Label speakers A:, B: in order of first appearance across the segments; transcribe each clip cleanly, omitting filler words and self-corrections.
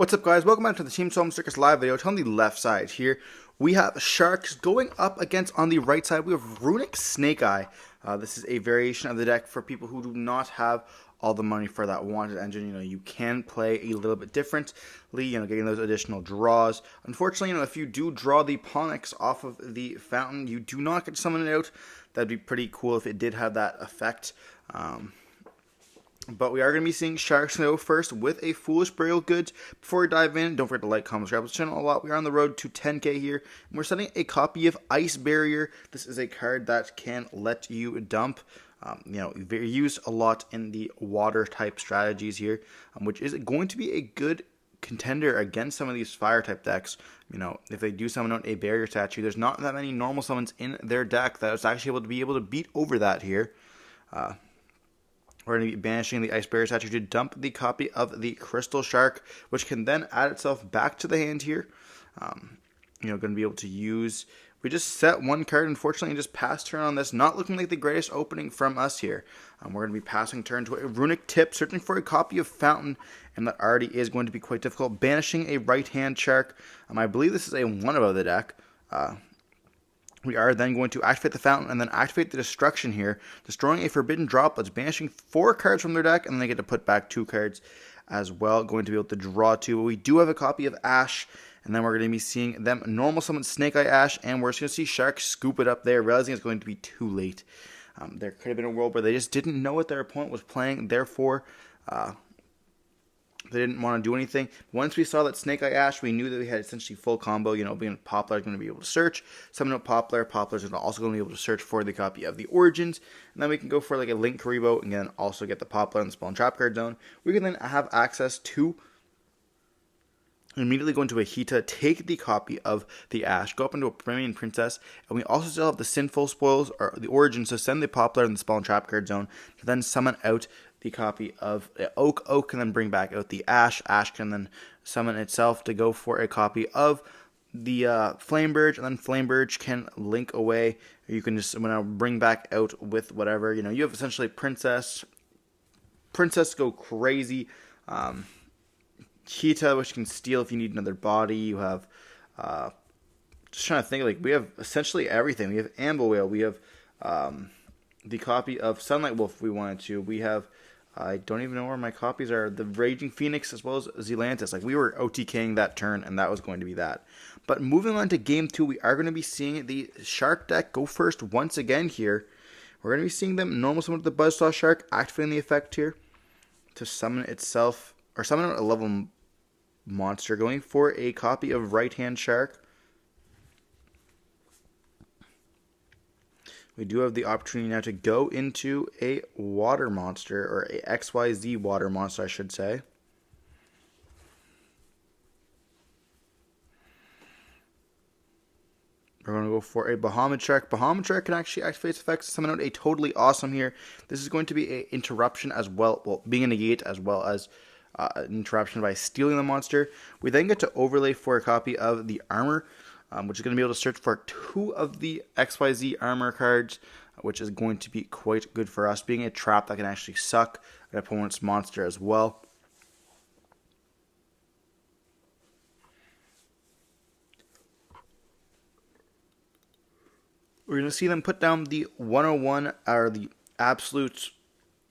A: What's up, guys? Welcome back to the Team Solemn Circus live video. On the left side here, we have Sharks going up against, on the right side, we have Runick Snake Eye. This is a variation of the deck for people who do not have all the money for that wanted engine. You can play a little bit differently, getting those additional draws. Unfortunately, if you do draw the Ponyx off of the fountain, you do not get to summon it out. That'd be pretty cool if it did have that effect. But we are going to be seeing Sharks go first with a Foolish Burial Goods. Before we dive in, don't forget to like, comment, subscribe to the channel a lot. We are on the road to 10k here, and we're setting a copy of Ice Barrier. This is a card that can let you dump. Very used a lot in the water type strategies here, which is going to be a good contender against some of these fire type decks. If they do summon out a barrier statue, there's not that many normal summons in their deck that is actually able to beat over that here. We're going to be banishing the Ice Barrier statue to dump the copy of the Crystal Shark, which can then add itself back to the hand here. Going to be able to use... We just set one card, unfortunately, and just passed turn on this. Not looking like the greatest opening from us here. We're going to be passing turn to a Runick Tip, searching for a copy of Fountain, and that already is going to be quite difficult. Banishing a right-hand Shark. I believe this is a 1 above the deck. We are then going to activate the Fountain and then activate the Destruction here, destroying a Forbidden Droplets, banishing 4 cards from their deck, and then they get to put back 2 cards as well. Going to be able to draw 2. But we do have a copy of Ash, and then we're going to be seeing them normal summon Snake Eye Ash, and we're just going to see Sharks scoop it up there, realizing it's going to be too late. There could have been a world where they just didn't know what their opponent was playing, therefore... they didn't want to do anything. Once we saw that Snake Eye Ash, we knew that we had essentially full combo. Being Poplar is going to be able to search. Summon up Poplar. Poplar's also going to be able to search for the copy of the Origins. And then we can go for like a Link Karibo and then also get the Poplar and the Spell and Trap card zone. We can then have access to immediately go into a Hita, take the copy of the Ash, go up into a Premium Princess, and we also still have the Sinful Spoils, or the Origins, so send the Poplar and the Spell and Trap card zone to then summon out the copy of Oak. Oak can then bring back out the Ash. Ash can then summon itself to go for a copy of the Flamebird, and then Flamebird can link away. You can just bring back out with whatever. You have essentially Princess go crazy. Hita, which can steal if you need another body. You have, just trying to think, we have essentially everything. We have Amble Whale. We have the copy of Sunlight Wolf if we wanted to. We have, I don't even know where my copies are, the Raging Phoenix as well as Zelantis. We were OTKing that turn, and that was going to be that. But moving on to Game 2, we are going to be seeing the Shark deck go first once again here. We're going to be seeing them normal summon the Buzzsaw Shark, activating the effect here to summon itself, or summon a level monster, going for a copy of Right Hand Shark. We do have the opportunity now to go into a water monster, or a XYZ water monster, I should say. We're going to go for a Bahamut Shark. Bahamut Shark can actually activate its effects to summon out a Totally Awesome here. This is going to be an interruption as well, being a negate as well as an interruption by stealing the monster. We then get to overlay for a copy of the Armor, which is going to be able to search for 2 of the XYZ Armor cards, which is going to be quite good for us, being a trap that can actually suck an opponent's monster as well. We're going to see them put down the 101, or the Absolute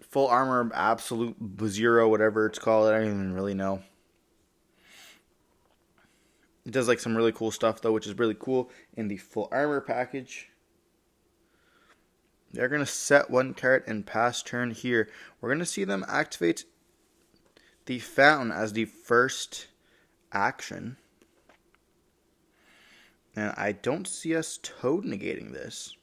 A: Full Armor, Absolute Zero, whatever it's called. I don't even really know. It does some really cool stuff though, which is really cool in the Full Armor package. They're going to set 1 card and pass turn here. We're going to see them activate the Fountain as the first action. And I don't see us Toad negating this.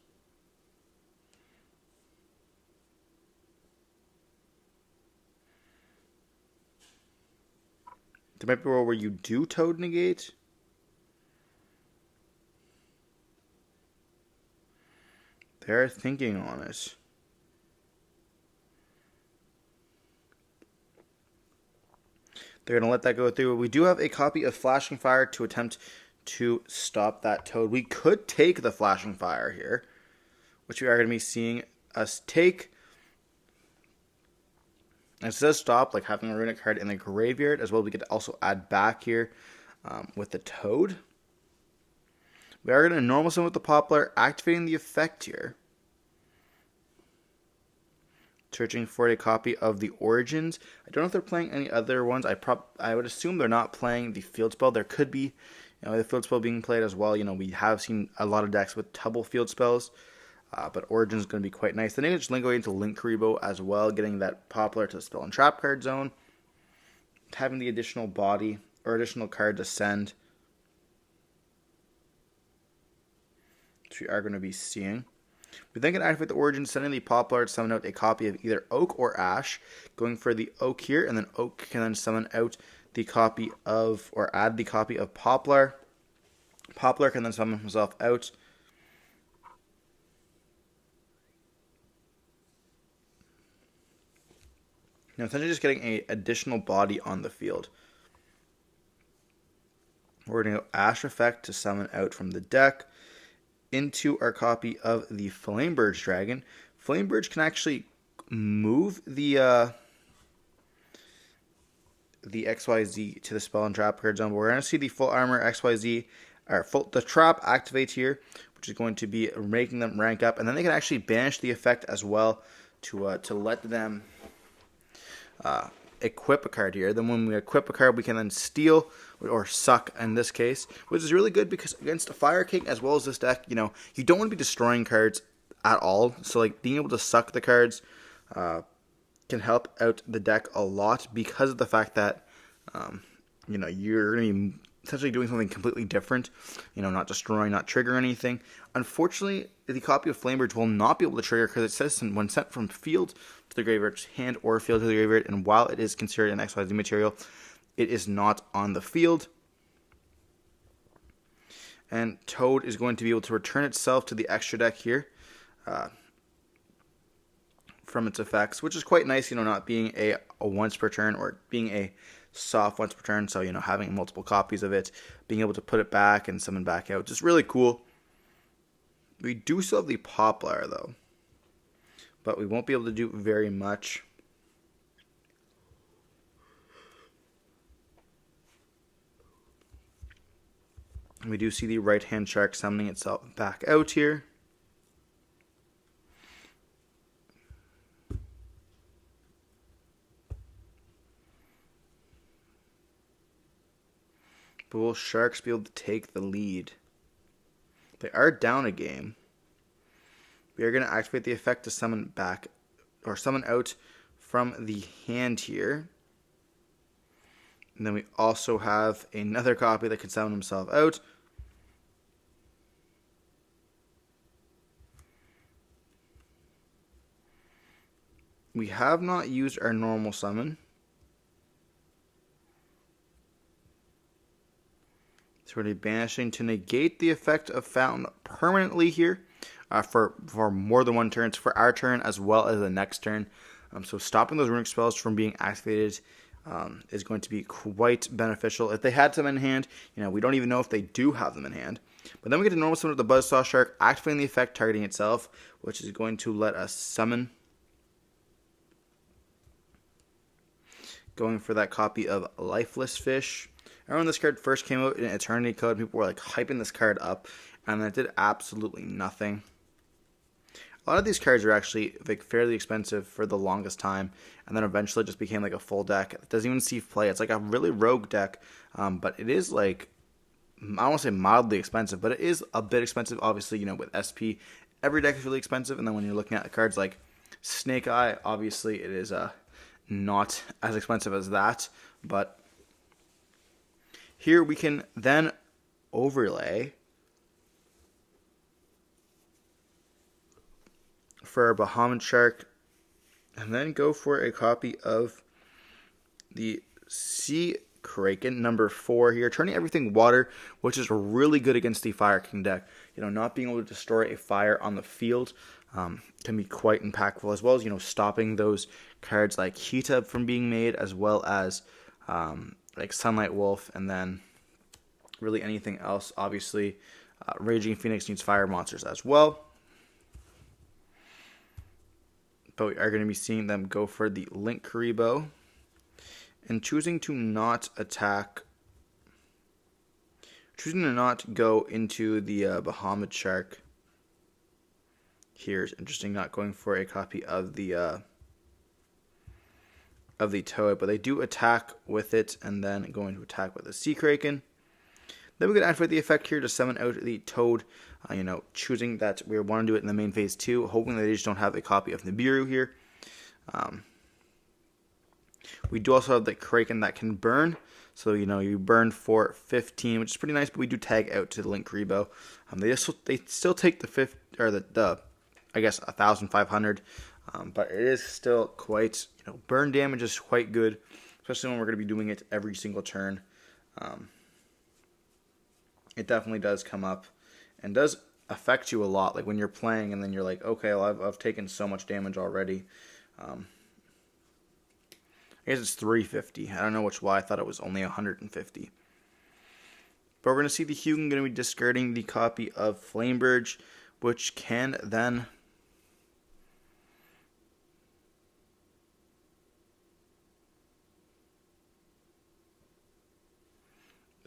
A: There might be a world where you do Toad negate. They're thinking on it. They're going to let that go through. We do have a copy of Flashing Fire to attempt to stop that Toad. We could take the Flashing Fire here, which we are going to be seeing us take. And it says stop, like having a Runick card in the graveyard as well. We could also add back here with the Toad. We are going to normal summon with the Poplar, activating the effect here. Searching for a copy of the Origins. I don't know if they're playing any other ones. I would assume they're not playing the field spell. There could be, the field spell being played as well. We have seen a lot of decks with double field spells, but Origins is going to be quite nice. Then you can just link away into Link Karibo as well, getting that Poplar to spell and trap card zone, having the additional body or additional card to send, which we are going to be seeing. We then can activate the Origin, sending the Poplar to summon out a copy of either Oak or Ash, going for the Oak here, and then Oak can then summon out the copy of, or add the copy of Poplar. Poplar can then summon himself out. Now, essentially just getting an additional body on the field. We're going to go Ash effect to summon out from the deck into our copy of the Flamebirds Dragon. Flamebirds can actually move the XYZ to the spell and trap card zone. But we're going to see the full armor XYZ, or the trap activate here, which is going to be making them rank up. And then they can actually banish the effect as well to let them equip a card here. Then when we equip a card, we can then steal or suck in this case, which is really good because against a Fire King as well as this deck, you don't want to be destroying cards at all. So like being able to suck the cards can help out the deck a lot because of the fact that you're going to be essentially doing something completely different, not destroying, not triggering anything. Unfortunately, the copy of Flamebirds will not be able to trigger because it says when sent from field to the graveyard, hand or field to the graveyard, and while it is considered an XYZ material, it is not on the field. And Toad is going to be able to return itself to the extra deck here from its effects, which is quite nice, not being a once per turn or being a soft once per turn. So, having multiple copies of it, being able to put it back and summon back out, just really cool. We do still have the Poplar though, but we won't be able to do very much. We do see the right-hand shark summoning itself back out here. But will Sharks be able to take the lead? They are down a game. We are going to activate the effect to summon back, or summon out from the hand here. And then we also have another copy that can summon himself out. We have not used our normal summon. So we're going to be banishing to negate the effect of Fountain permanently here for more than one turn. It's for our turn as well as the next turn. So stopping those runic spells from being activated is going to be quite beneficial. If they had some in hand, we don't even know if they do have them in hand. But then we get to normal summon with the Buzzsaw Shark, activating the effect targeting itself, which is going to let us summon. Going for that copy of Lifeless Fish. I remember when this card first came out in Eternity Code, people were like hyping this card up, and it did absolutely nothing. A lot of these cards are actually like fairly expensive for the longest time, and then eventually just became like a full deck. It doesn't even see play. It's like a really rogue deck, but it is like, I don't want to say mildly expensive, but it is a bit expensive. Obviously, with SP, every deck is really expensive, and then when you're looking at the cards like Snake Eye, obviously it is not as expensive as that, but here we can then overlay for our Bahamut Shark, and then go for a copy of the Sea Kraken, number 4 here, turning everything water, which is really good against the Fire King deck. Not being able to destroy a fire on the field can be quite impactful, as well as, stopping those cards like Heatub from being made, as well as like Sunlight Wolf, and then really anything else. Obviously, Raging Phoenix needs fire monsters as well. but we are going to be seeing them go for the Link Karibo and choosing to not attack, choosing to not go into the Bahamut Shark. Here is interesting, not going for a copy of the Toad, but they do attack with it and then going to attack with the Sea Kraken. Then we could activate the effect here to summon out the Toad, choosing that we want to do it in the main phase 2, hoping that they just don't have a copy of Nibiru here. We do also have the Kraken that can burn, so you burn for 15, which is pretty nice, but we do tag out to the Link Karibo. They still take the 5 or the I guess 1,500, but it is still quite, burn damage is quite good, especially when we're going to be doing it every single turn. It definitely does come up and does affect you a lot. Like when you're playing and then you're like, okay, well, I've taken so much damage already. I guess it's 350. I don't know why I thought it was only 150. But we're going to see the Hugin going to be discarding the copy of Flamebridge, which can then...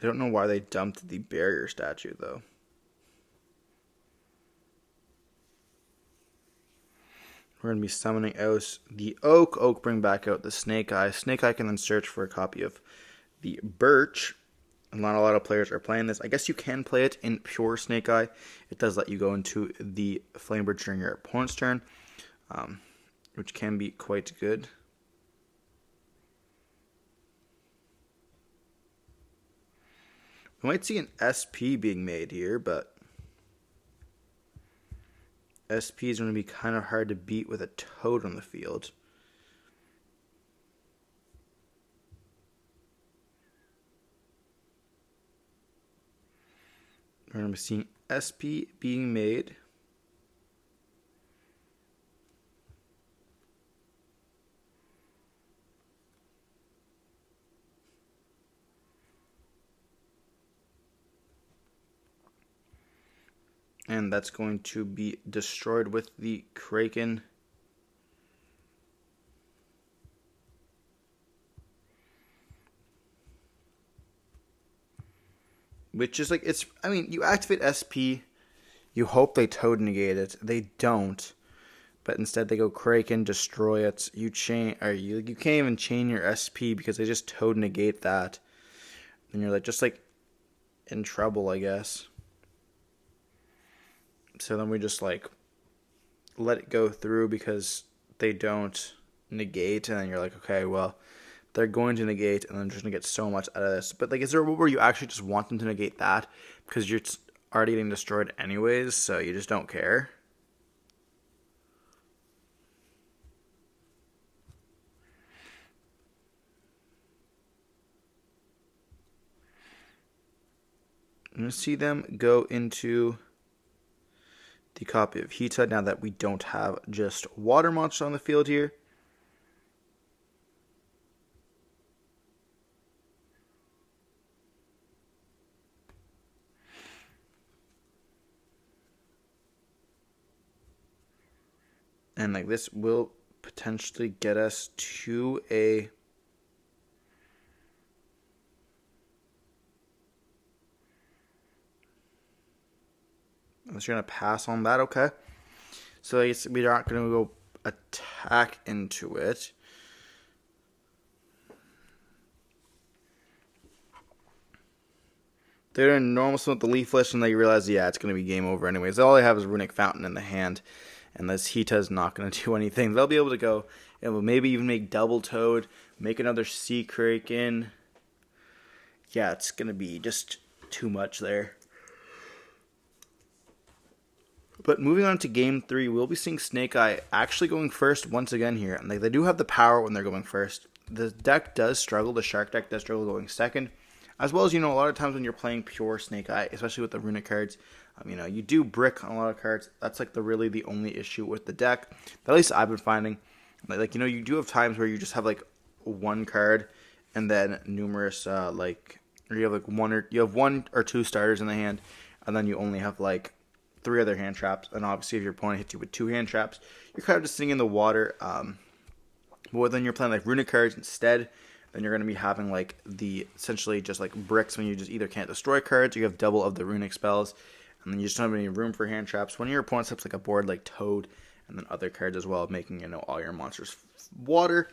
A: I don't know why they dumped the barrier statue, though. We're going to be summoning out the Oak. Oak bring back out the Snake Eye. Snake Eye can then search for a copy of the Birch. Not a lot of players are playing this. I guess you can play it in pure Snake Eye. It does let you go into the Flamebird during your opponent's turn, which can be quite good. We might see an SP being made here, but SP is going to be kind of hard to beat with a Toad on the field. We're going to be seeing SP being made. And that's going to be destroyed with the Kraken. Which is like, you activate SP, you hope they Toad negate it. They don't. But instead they go Kraken, destroy it. You can't even chain your SP because they just Toad negate that. And you're in trouble, I guess. So then we just let it go through because they don't negate, and then you're like, okay, well, they're going to negate, and I'm just gonna get so much out of this. But is there a world where you actually just want them to negate that because you're already getting destroyed anyways, so you just don't care? I'm gonna see them go into the copy of Hita now that we don't have just water monsters on the field here. And this will potentially get us to a... Unless you're going to pass on that, okay. So we're not going to go attack into it. They're in normal swim with the Leafless, and they realize, it's going to be game over anyways. All they have is Runick Fountain in the hand, and this Hita is not going to do anything. They'll be able to go, maybe even make double Toad, make another Sea Kraken. Yeah, it's going to be just too much there. But moving on to Game 3, we'll be seeing Snake Eye actually going first once again here. And they do have the power when they're going first. The deck does struggle. The Shark deck does struggle going second. As well as, a lot of times when you're playing pure Snake Eye, especially with the Runick cards, you do brick on a lot of cards. That's really the only issue with the deck. At least I've been finding. You do have times where you just have one card and then numerous, or you have one or two starters in the hand, and then you only have 3 other hand traps. And obviously, if your opponent hits you with 2 hand traps, you're kind of just sitting in the water. But then you're playing like Runick cards instead, then you're going to be having like the essentially just like bricks when you just either can't destroy cards or you have double of the Runick spells. And then you just don't have any room for hand traps. When your opponent steps like a board like Toad and then other cards as well, making, all your monsters water,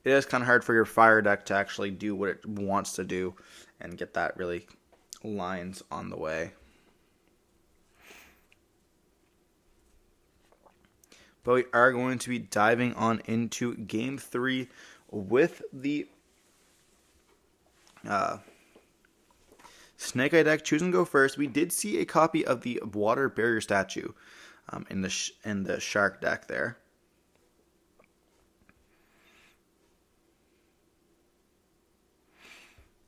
A: it is kind of hard for your fire deck to actually do what it wants to do and get that really lines on the way. But we are going to be diving on into Game 3 with the Snake Eye deck choosing to go first. We did see a copy of the Water Barrier statue in the Shark deck there.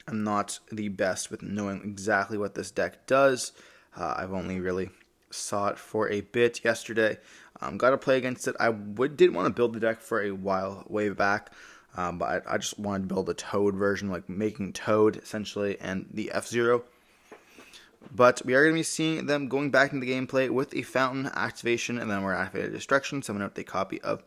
A: I'm not the best with knowing exactly what this deck does. I've only really saw it for a bit yesterday. Got to play against it. I did want to build the deck for a while, way back. But I just wanted to build a Toad version, like making Toad, essentially, and the F-Zero. But we are going to be seeing them going back into the gameplay with a Fountain activation, and then we're activating Destruction, summon out a copy of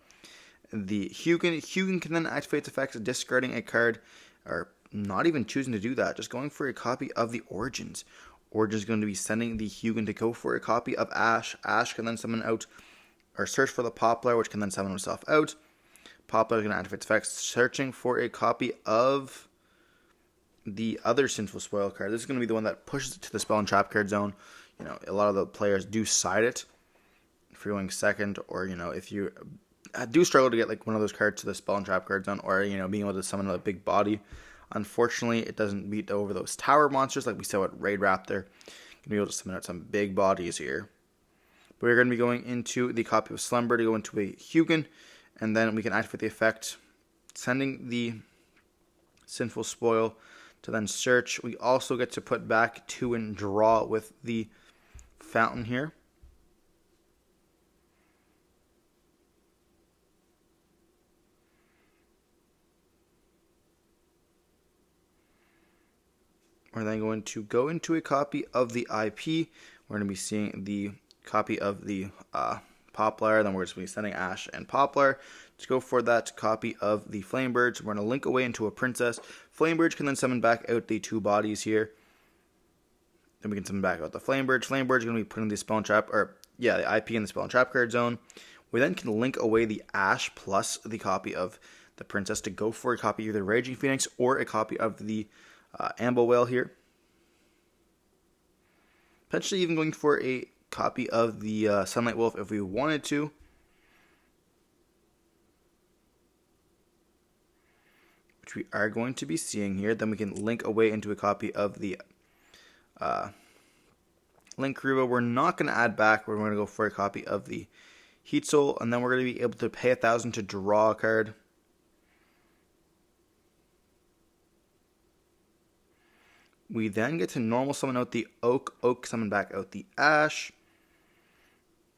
A: the Hugin. Hugin can then activate its effects, discarding a card, or not even choosing to do that, just going for a copy of the Origins. Origins is going to be sending the Hugin to go for a copy of Ash. Ash can then summon out, or search for the Poplar, which can then summon himself out. Poplar is going to activate its effects, searching for a copy of the other Sinful Spoil card. This is going to be the one that pushes it to the Spell and Trap card zone. A lot of the players do side it if you're going second, or, if you do struggle to get like one of those cards to the Spell and Trap card zone, or, being able to summon a big body. Unfortunately, it doesn't beat over those tower monsters like we saw with Raid Raptor. Going to be able to summon out some big bodies here. But we're going to be going into the copy of Slumber to go into a Hugin. And then we can activate the effect, sending the Sinful Spoil to then search. We also get to put back 2 and draw with the Fountain here. We're then going to go into a copy of the IP. We're going to be seeing the copy of the Poplar, then we're just going to be sending Ash and Poplar to go for that copy of the Flamebirds. We're going to link away into a Princess. Flamebirds can then summon back out the 2 bodies here. Then we can summon back out the Flamebirds. Flamebirds are going to be putting the Spell and Trap, the IP in the Spell and Trap card zone. We then can link away the Ash plus the copy of the Princess to go for a copy of either Raging Phoenix or a copy of the Amble Whale here. Potentially even going for a copy of the Sunlight Wolf if we wanted to. Which we are going to be seeing here. Then we can link away into a copy of the Link Karibo. We're not going to add back. We're going to go for a copy of the Heat Soul. And then we're going to be able to pay 1,000 to draw a card. We then get to normal summon out the Oak. Oak summon back out the Ash.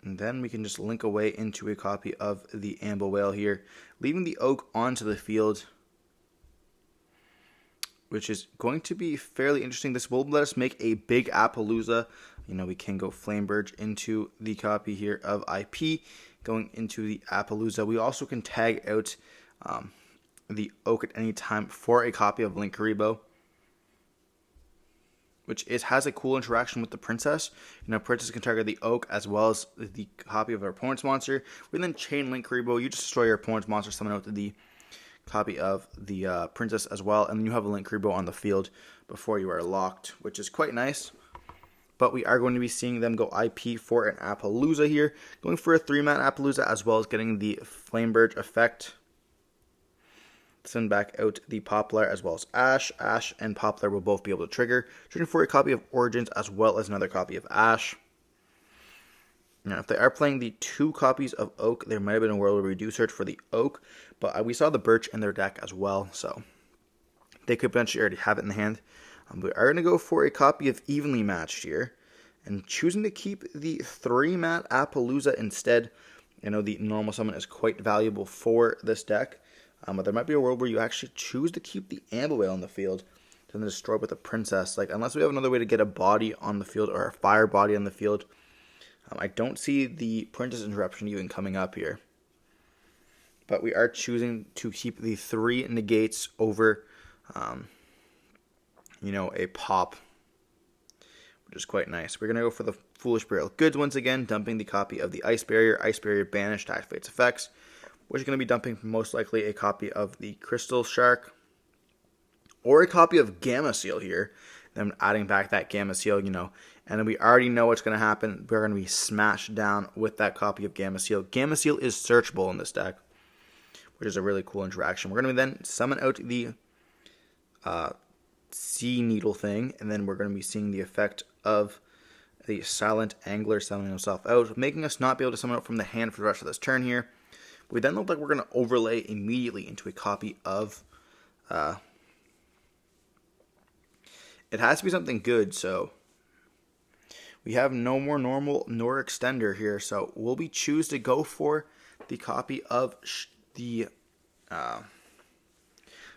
A: And then we can just link away into a copy of the Amble Whale here, leaving the Oak onto the field, which is going to be fairly interesting. This will let us make a big Appaloosa. We can go Flamebird into the copy here of IP, going into the Appaloosa. We also can tag out the Oak at any time for a copy of Link Karibo, which has a cool interaction with the Princess. Princess can target the Oak as well as the copy of our opponent's monster. We then chain Link Karibo. You just destroy your opponent's monster, summon out the copy of the Princess as well, and then you have a Link Karibo on the field before you are locked, which is quite nice. But we are going to be seeing them go IP for an Appaloosa here, going for a 3-man Appaloosa as well as getting the Flamebird effect. Send back out the Poplar as well as Ash. Ash and Poplar will both be able to trigger. Triggering for a copy of Origins as well as another copy of Ash. Now, if they are playing the 2 copies of Oak, there might have been a world where we do search for the Oak, but we saw the Birch in their deck as well, so they could potentially already have it in the hand. We are going to go for a copy of Evenly Matched here, and choosing to keep the 3-man Appaloosa instead. The normal summon is quite valuable for this deck. But there might be a world where you actually choose to keep the Amble Whale on the field to then destroy with a Princess. Unless we have another way to get a body on the field or a fire body on the field, I don't see the Princess Interruption even coming up here. But we are choosing to keep the 3 negates over, a pop, which is quite nice. We're going to go for the Foolish Burial Goods once again, dumping the copy of the Ice Barrier. Ice Barrier banished to activate its effects. We're going to be dumping most likely a copy of the Crystal Shark or a copy of Gamma Seal here. Then adding back that Gamma Seal, and then we already know what's going to happen. We're going to be smashed down with that copy of Gamma Seal. Gamma Seal is searchable in this deck, which is a really cool interaction. We're going to then summon out the Sea Needle thing, and then we're going to be seeing the effect of the Silent Angler summoning himself out, making us not be able to summon out from the hand for the rest of this turn here. We then look like we're going to overlay immediately into a copy of... it has to be something good, so... we have no more normal nor extender here, so we'll be choose to go for the copy of the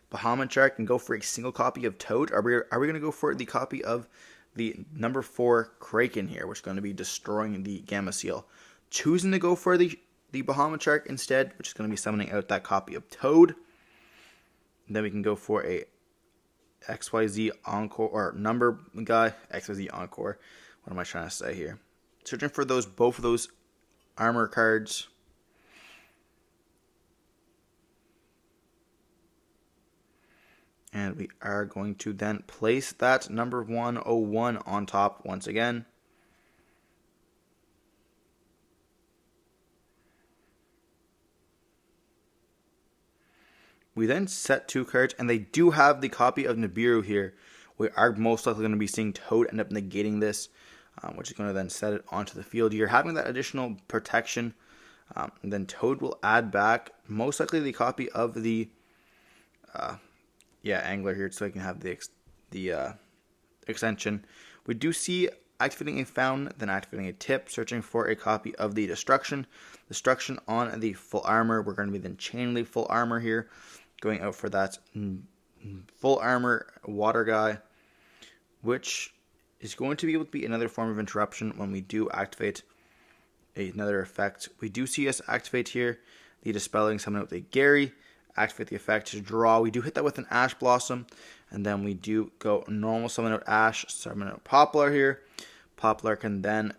A: Bahamut Shark and go for a single copy of Toad. Are we going to go for the copy of the number 4 Kraken here, which is going to be destroying the Gamma Seal? Choosing to go for the Bahamut Shark instead, which is going to be summoning out that copy of Toad. And then we can go for a XYZ Encore, or number guy, XYZ Encore. What am I trying to say here? Searching for both of those armor cards. And we are going to then place that number 101 on top once again. We then set 2 cards, and they do have the copy of Nibiru here. We are most likely going to be seeing Toad end up negating this, which is going to then set it onto the field here. Having that additional protection, and then Toad will add back most likely the copy of the Angler here, so I can have the extension. We do see activating a Fountain, then activating a Tip, searching for a copy of the Destruction. Destruction on the full armor. We're going to be then Chain Leaf full armor here, going out for that full armor water guy, which is going to be able to be another form of interruption when we do activate another effect. We do see us activate here the Dispelling, summon out the Gary, activate the effect to draw. We do hit that with an Ash Blossom, and then we do go normal summon out Ash, summon out Poplar here. Poplar can then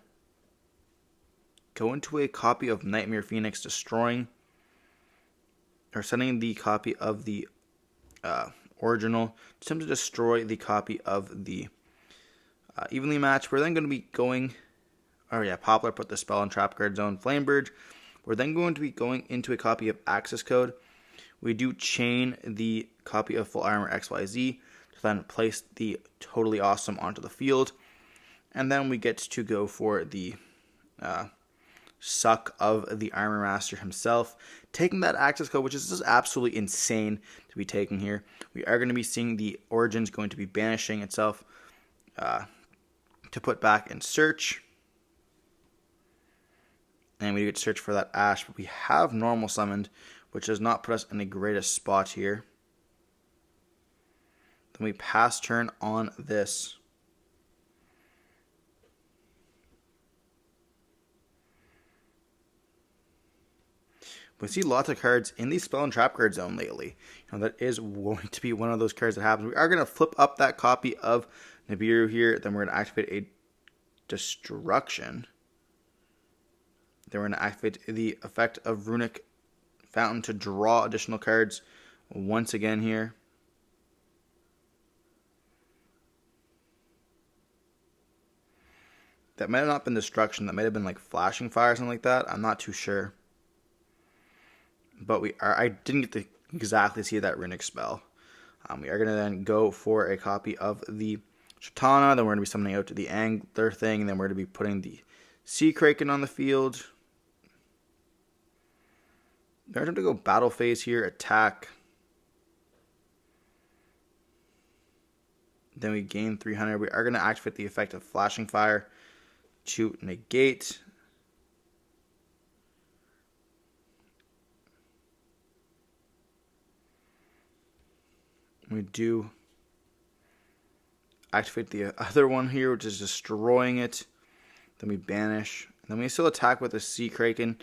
A: go into a copy of Nightmare Phoenix, destroying or sending the copy of the original, just to destroy the copy of the Evenly Matched. We're then going to be going, Poplar put the spell on Trap Guard Zone, Flamebird. We're then going to be going into a copy of Access Code. We do chain the copy of Full Armor XYZ to then place the Totally Awesome onto the field. And then we get to go for the suck of the Armor Master himself, taking that access code, which is just absolutely insane to be taking here. We are going to be seeing the Origins going to be banishing itself to put back in search. And we get to search for that Ash, but we have normal summoned, which does not put us in the greatest spot here. Then we pass turn on this. We see lots of cards in the Spell and Trap Guard Zone lately. That is going to be one of those cards that happens. We are going to flip up that copy of Nibiru here. Then we're going to activate a Destruction. Then we're going to activate the effect of Runick Fountain to draw additional cards once again here. That might have not been Destruction. That might have been like Flashing Fire or something like that. I'm not too sure. But I didn't get to exactly see that Runick spell. We are going to then go for a copy of the Shatana. Then we're going to be summoning out to the Angler thing. And then we're going to be putting the Sea Kraken on the field. They're going to go Battle Phase here. Attack. Then we gain 300. We are going to activate the effect of Flashing Fire to negate. We do activate the other one here, which is destroying it. Then we banish And then we still attack with a Sea Kraken.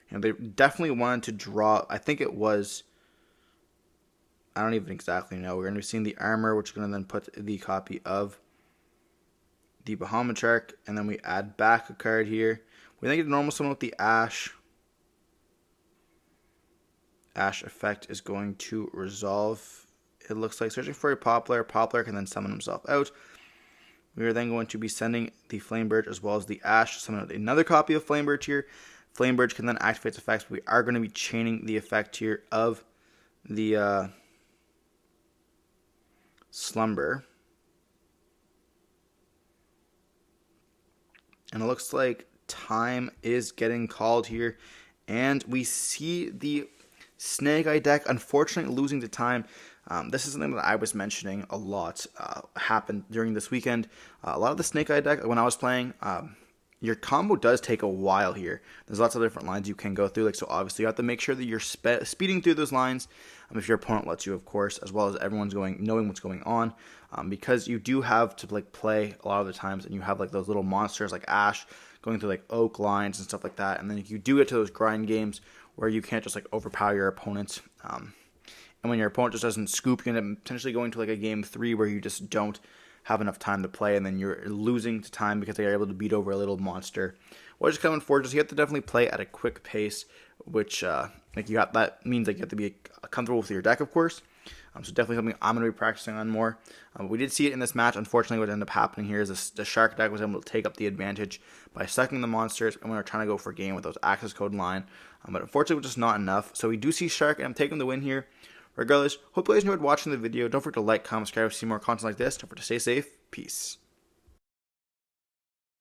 A: And they definitely wanted to draw, I think it was, I don't even exactly know. We're going to be seeing the armor, which is going to then put the copy of the Bahamut Shark. And then we add back a card here. We then get a normal summon with the Ash. Ash effect is going to resolve. It looks like searching for a Poplar. Poplar can then summon himself out. We are then going to be sending the Flamebird as well as the Ash to summon out another copy of Flamebird here. Flamebird can then activate its effects. We are going to be chaining the effect here of the Slumber. And it looks like time is getting called here. And we see the Snake Eye deck, unfortunately, losing to time. This is something that I was mentioning a lot happened during this weekend. A lot of the Snake Eye deck, when I was playing, your combo does take a while here. There's lots of different lines you can go through. So obviously you have to make sure that you're speeding through those lines if your opponent lets you, of course, as well as everyone's knowing what's going on. Because you do have to play a lot of the times, and you have those little monsters like Ash going through oak lines and stuff like that. And then you do get to those grind games where you can't just overpower your opponent. And when your opponent just doesn't scoop, you end up potentially going to a game 3 where you just don't have enough time to play, and then you're losing to time because they are able to beat over a little monster. Which is kind of unfortunate. You have to definitely play at a quick pace, which that means you have to be comfortable with your deck, of course. So definitely something I'm going to be practicing on more. We did see it in this match. Unfortunately, what ended up happening here is the Shark deck was able to take up the advantage by sucking the monsters, and we were trying to go for game with those access code line. But unfortunately, it was just not enough. So we do see Shark, and I'm taking the win here. Regardless, hope you guys enjoyed watching the video. Don't forget to like, comment, subscribe to see more content like this. Don't forget to stay safe. Peace.